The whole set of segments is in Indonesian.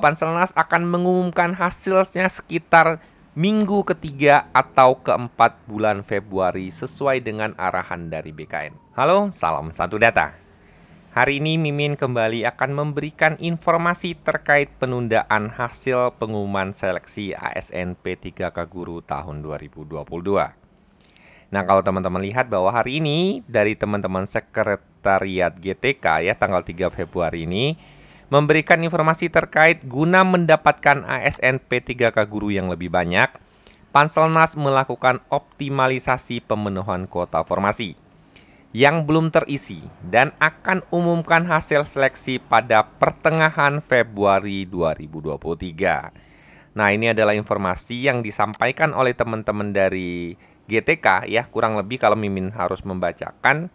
Panselnas akan mengumumkan hasilnya sekitar minggu ketiga atau keempat bulan Februari sesuai dengan arahan dari BKN. Halo, salam satu data. Hari ini Mimin kembali akan memberikan informasi terkait penundaan hasil pengumuman seleksi ASN P3K Guru tahun 2022. Nah, kalau teman-teman lihat bahwa hari ini dari teman-teman Sekretariat GTK ya tanggal 3 Februari ini memberikan informasi terkait guna mendapatkan ASN P3K Guru yang lebih banyak, Panselnas melakukan optimalisasi pemenuhan kuota formasi yang belum terisi dan akan umumkan hasil seleksi pada pertengahan Februari 2023. Nah, ini adalah informasi yang disampaikan oleh teman-teman dari GTK ya, kurang lebih kalau Mimin harus membacakan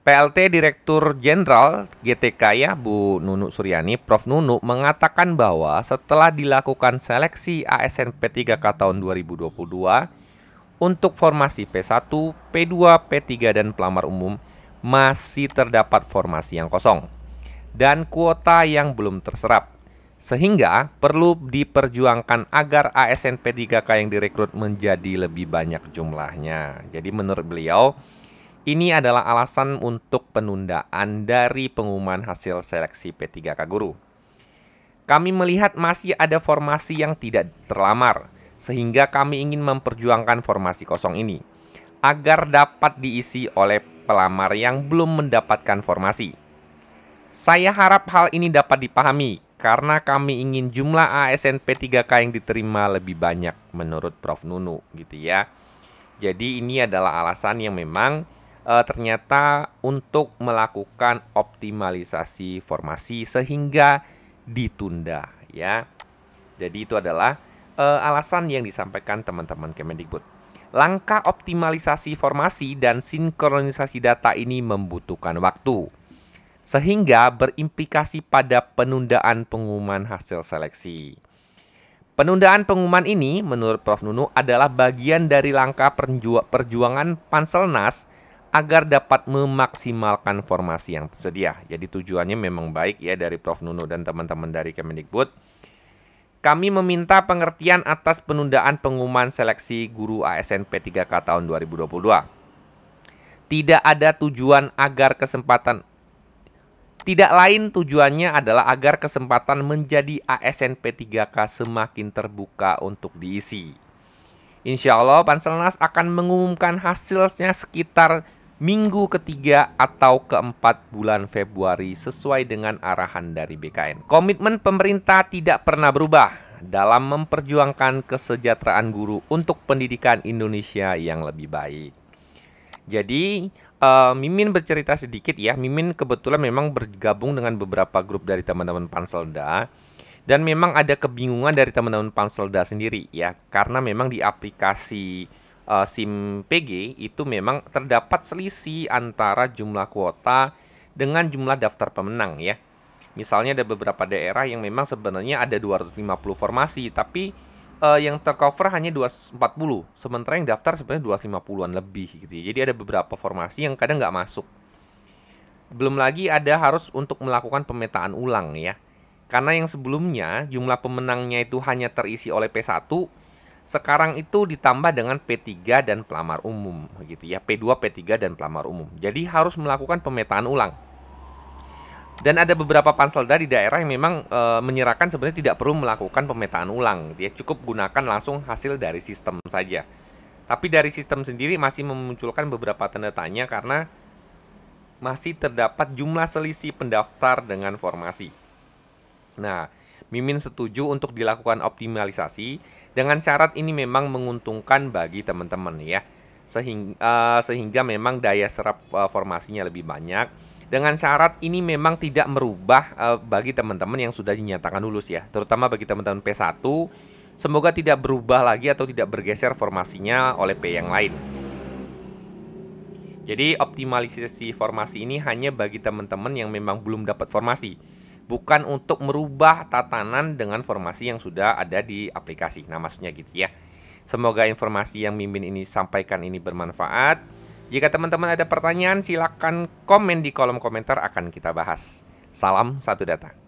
PLT Direktur Jenderal GTK ya, Bu Nunu Suryani, Prof. Nunu mengatakan bahwa setelah dilakukan seleksi ASN P3K tahun 2022 untuk formasi P1, P2, P3 dan pelamar umum masih terdapat formasi yang kosong dan kuota yang belum terserap. Sehingga perlu diperjuangkan agar ASN P3K yang direkrut menjadi lebih banyak jumlahnya. Jadi menurut beliau, ini adalah alasan untuk penundaan dari pengumuman hasil seleksi P3K Guru. Kami melihat masih ada formasi yang tidak terlamar, sehingga kami ingin memperjuangkan formasi kosong ini, agar dapat diisi oleh pelamar yang belum mendapatkan formasi. Saya harap hal ini dapat dipahami, karena kami ingin jumlah ASN P3K yang diterima lebih banyak, menurut Prof. Nunu, gitu ya. Jadi ini adalah alasan yang memang ternyata untuk melakukan optimalisasi formasi sehingga ditunda ya. Jadi itu adalah alasan yang disampaikan teman-teman Kemendikbud. Langkah optimalisasi formasi dan sinkronisasi data ini membutuhkan waktu, sehingga berimplikasi pada penundaan pengumuman hasil seleksi. Penundaan pengumuman ini menurut Prof. Nunu adalah bagian dari langkah perjuangan Panselnas agar dapat memaksimalkan formasi yang tersedia. Jadi tujuannya memang baik ya dari Prof. Nunu dan teman-teman dari Kemendikbud. Kami meminta pengertian atas penundaan pengumuman seleksi guru ASN P3K tahun 2022. Tidak lain tujuannya adalah agar kesempatan menjadi ASN P3K semakin terbuka untuk diisi. Insya Allah Panselnas akan mengumumkan hasilnya sekitar minggu ketiga atau keempat bulan Februari sesuai dengan arahan dari BKN. Komitmen pemerintah tidak pernah berubah dalam memperjuangkan kesejahteraan guru untuk pendidikan Indonesia yang lebih baik. Jadi Mimin bercerita sedikit ya. Mimin kebetulan memang bergabung dengan beberapa grup dari teman-teman Panselda. Dan memang ada kebingungan dari teman-teman Panselda sendiri ya. Karena memang di aplikasi SIM PG itu memang terdapat selisih antara jumlah kuota dengan jumlah daftar pemenang ya. Misalnya ada beberapa daerah yang memang sebenarnya ada 250 formasi, tapi yang tercover hanya 240, sementara yang daftar sebenarnya 250-an lebih gitu ya. Jadi ada beberapa formasi yang kadang nggak masuk. Belum lagi ada harus untuk melakukan pemetaan ulang ya. Karena yang sebelumnya jumlah pemenangnya itu hanya terisi oleh P1, sekarang itu ditambah dengan P3 dan pelamar umum gitu ya, P2, P3 dan pelamar umum. Jadi harus melakukan pemetaan ulang. Dan ada beberapa panselda di daerah yang memang menyerahkan sebenarnya tidak perlu melakukan pemetaan ulang gitu ya. Cukup gunakan langsung hasil dari sistem saja. Tapi dari sistem sendiri masih memunculkan beberapa tanda tanya karena masih terdapat jumlah selisih pendaftar dengan formasi. Nah, Mimin setuju untuk dilakukan optimalisasi dengan syarat ini memang menguntungkan bagi teman-teman ya. Sehingga memang daya serap formasinya lebih banyak. Dengan syarat ini memang tidak merubah bagi teman-teman yang sudah dinyatakan lulus ya. Terutama bagi teman-teman P1, semoga tidak berubah lagi atau tidak bergeser formasinya oleh P yang lain. Jadi optimalisasi formasi ini hanya bagi teman-teman yang memang belum dapat formasi, bukan untuk merubah tatanan dengan formasi yang sudah ada di aplikasi. Nah, maksudnya gitu ya. Semoga informasi yang Mimin ini sampaikan ini bermanfaat. Jika teman-teman ada pertanyaan, silakan komen di kolom komentar, akan kita bahas. Salam satu data.